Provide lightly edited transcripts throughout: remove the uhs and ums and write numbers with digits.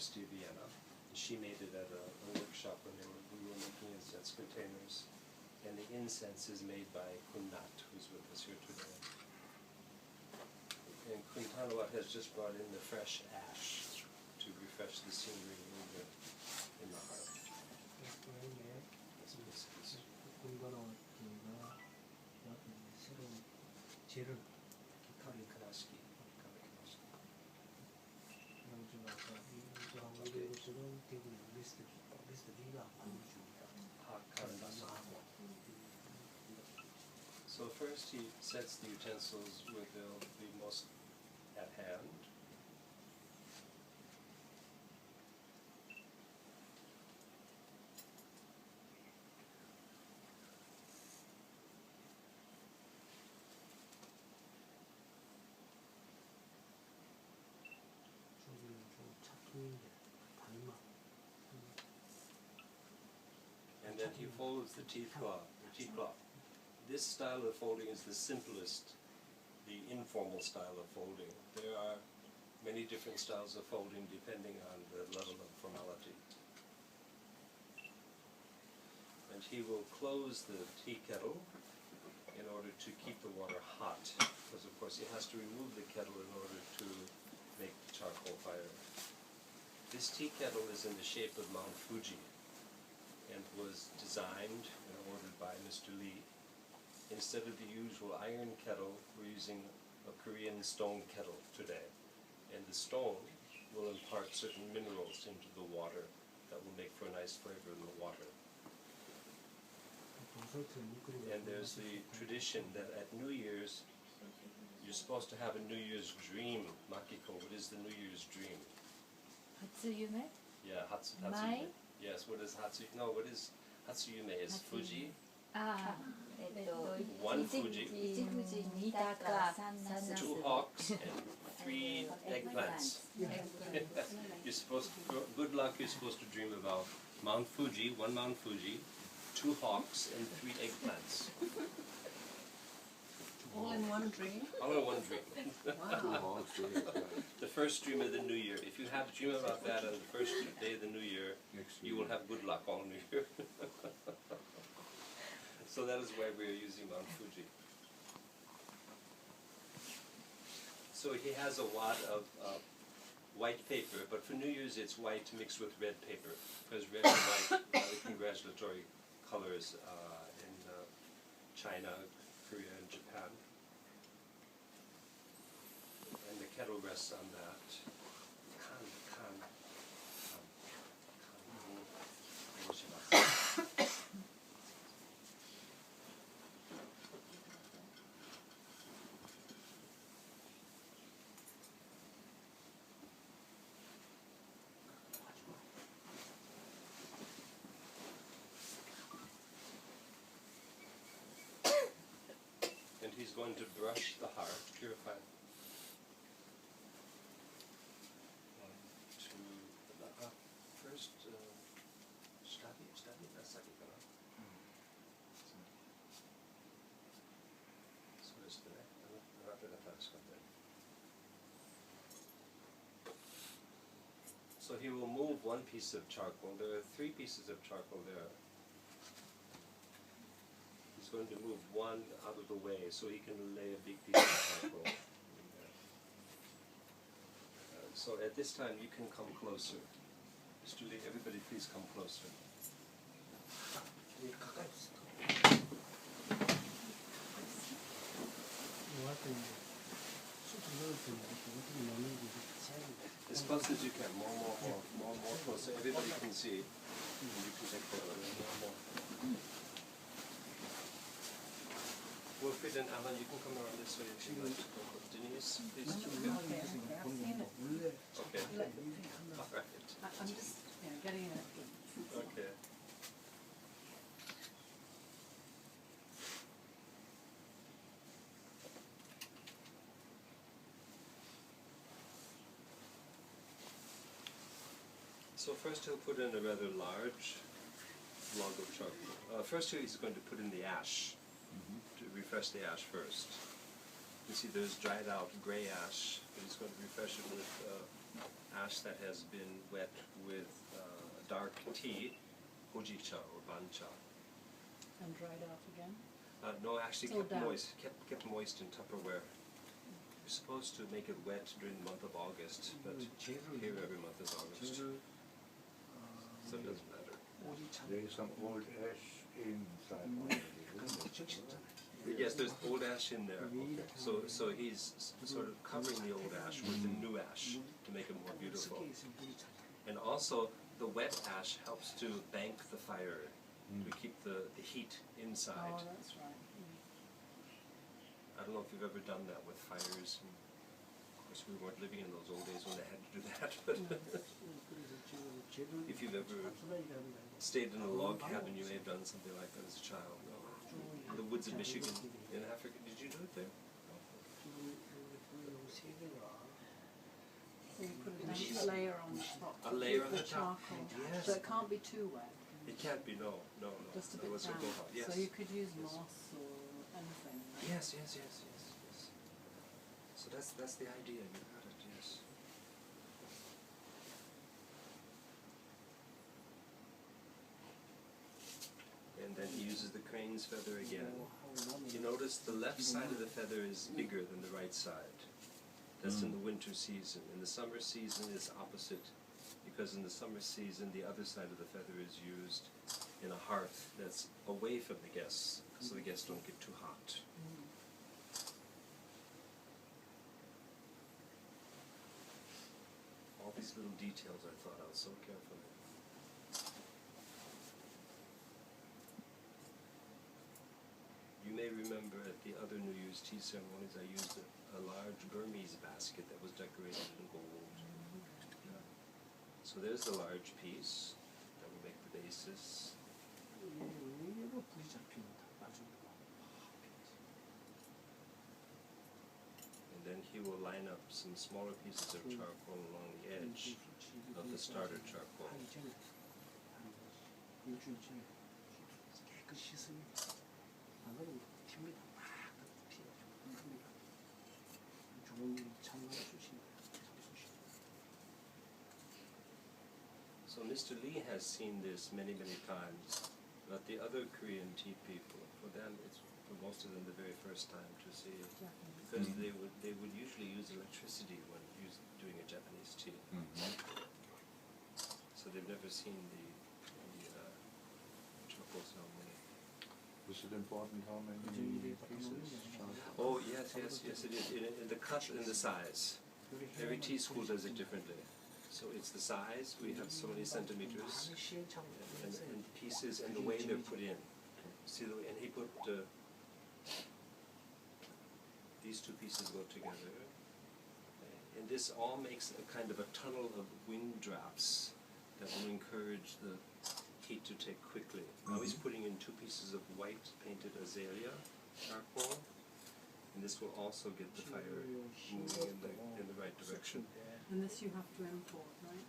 University of Vienna. She made it at a workshop when we were making incense containers. And the incense is made by Kunnat, who's with us here today. And Kuntanawat has just brought in the fresh ash to refresh the scenery in the heart. So first he sets the utensils where they'll be most at hand. And then he folds the tea cloth. This style of folding is the simplest, the informal style of folding. There are many different styles of folding depending on the level of formality. And he will close the tea kettle in order to keep the water hot, because of course he has to remove the kettle in order to make the charcoal fire. This tea kettle is in the shape of Mount Fuji and was designed and ordered by Mr. Lee. Instead of the usual iron kettle, we're using a Korean stone kettle today. And the stone will impart certain minerals into the water that will make for a nice flavor in the water. And there's the tradition that at New Year's, you're supposed to have a New Year's dream. Makiko, what is the New Year's dream? Hatsuyume? Yeah, Hatsuyume. Yes, what is Hatsuyume? No, what is Hatsuyume? Is Fuji? One Fuji, 2 hawks, and 3 eggplants. You're supposed to, good luck, you're supposed to dream about Mount Fuji, 1 Mount Fuji, 2 hawks, and 3 eggplants. All in one dream? All in one dream. Wow. The first dream of the New Year. If you have a dream about that on the first day of the New Year, you will have good luck all New Year. So that is why we are using Mount Fuji. So he has a wad of white paper, but for New Year's it's white mixed with red paper, because red and white are the congratulatory colors in China, Korea, and Japan. And the kettle rests on that. And he's going to brush the heart, purify it. 1, 2, first, study, that's like it. So he will move 1 piece of charcoal. There are 3 pieces of charcoal there. He's going to move 1 out of the way so he can lay a big piece of charcoal in there. So at this time you can come closer. Mr. Lee, everybody please come closer. As close as you can, more closer. Everybody can see. And you can take photos. More. Wilfried and Alan, you can come around this way if you like. Denise, please. Okay. All right. I'm just getting it. Okay. So first he'll put in a rather large log of charcoal. First he's going to put in the ash, to refresh the ash first. You see there's dried out gray ash, but he's going to refresh it with ash that has been wet with dark tea, hojicha or bancha. And dried off again? No, actually It's all kept damp. moist, kept moist in Tupperware. You're supposed to make it wet during the month of August, but here every month is August, so it doesn't matter. There is some old ash inside. Yes, there's old ash in there. So he's sort of covering the old ash with the new ash to make it more beautiful. And also, the wet ash helps to bank the fire, to keep the heat inside. Oh, that's right. I don't know if you've ever done that with fires. And of course, we weren't living in those old days when they had to do that. But if you've ever stayed in a log cabin, you may have done something like that as a child. No? In the woods of Michigan, in Africa, did you do it there? So you put a nice layer on the top. A layer on with the top. charcoal. Yes. So it can't be too wet. It can't be. No. Just a bit Otherwise it'll damp. go hot. Yes. So you could use Yes. moss or anything. right? Yes. So that's the idea. You got it. Yes. And then he uses the crane's feather again. You notice the left side of the feather is bigger than the right side. That's in the winter season. In the summer season, it's opposite, because in the summer season, the other side of the feather is used in a hearth that's away from the guests, so the guests don't get too hot. All these little details I thought out so carefully. You may remember at the other New Year's tea ceremonies I used a large Burmese basket that was decorated in gold. So there's the large piece that will make the basis. And then he will line up some smaller pieces of charcoal along the edge of the starter charcoal. So Mr. Lee has seen this many, many times, but the other Korean tea people, for them, it's for most of them the very first time to see it, because they would usually use electricity when doing a Japanese tea. So they've never seen the charcoal ceremony. Is it important how many pieces? Oh yes, it is. In the cut and the size. Every tea school does it differently. So it's the size. We have so many centimeters, and pieces, and the way they're put in. See the way, and he put these two pieces go together, and this all makes a kind of a tunnel of wind drafts that will encourage the heat to take quickly. Now he's putting in two pieces of white painted azalea charcoal, and this will also get the fire moving in the right direction. And this you have to import, right?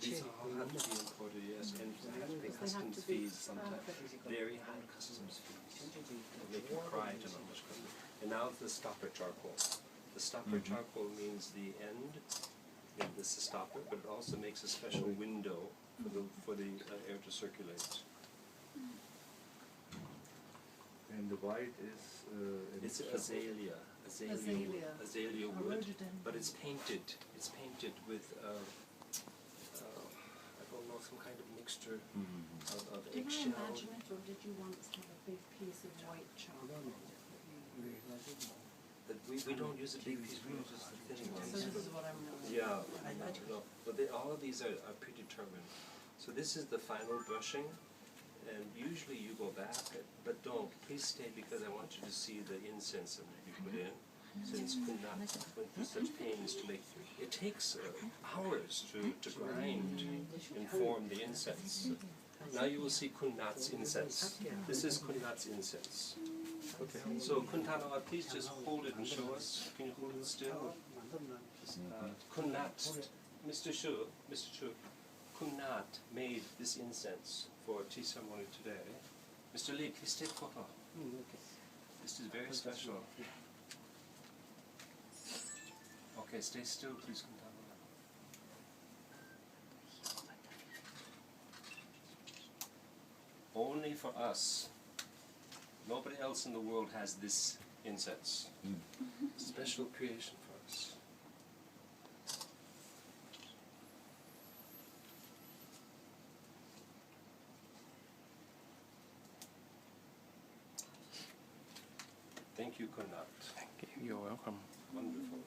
These all have to be imported, yes, and have to pay customs fees sometimes. Very high customs fees. They'll make you cry to know how much customs. And now the stopper charcoal. The stopper charcoal means the end. This is a stopper, but it also makes a special window for the air to circulate. And the white is It's azalea. Azalea. Azalea wood, Rhododendron. but it's painted. It's painted with I don't know, some kind of mixture of Did I eggshell. imagine it, or did you once have a big piece of white charcoal? But we don't use a big piece. We use just the thin ones. So this but- is what I'm really. Yeah, no, but all of these are predetermined. So this is the final brushing, and usually you go back, but don't. Please stay because I want you to see the incense that you put in. Since Kunat went through such pains to make, it takes hours to grind and form the incense. Now you will see Kunat's incense. This is Kunat's incense. Okay, so Kuntanawa, please just hold it and show us. Can you hold it still? Kunat, Mr. Shu, Kunat made this incense for tea ceremony today. Mr. Lee, please take photo. This is very special. Okay, stay still, please, Kuntanawa. for us. Nobody else in the world has this incense. Special creation for us. Thank you, Kunat. You're welcome. Wonderful.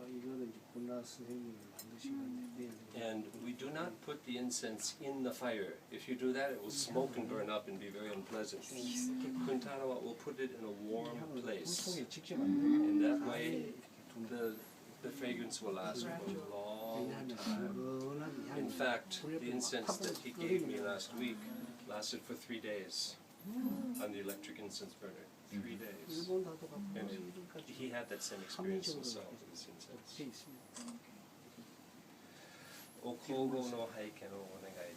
이거는 이제 군나 선생님이 만드신 건데 And we do not put the incense in the fire. If you do that, it will smoke and burn up and be very unpleasant. Kuntanawa will put it in a warm place. 물속에 직접 만들고 In that way, the fragrance will last for a long time. In fact, the incense that he gave me last week lasted for 3 days on the electric incense burner. 3 days. And he had that same experience himself with this incense. お香合の拝見をお願い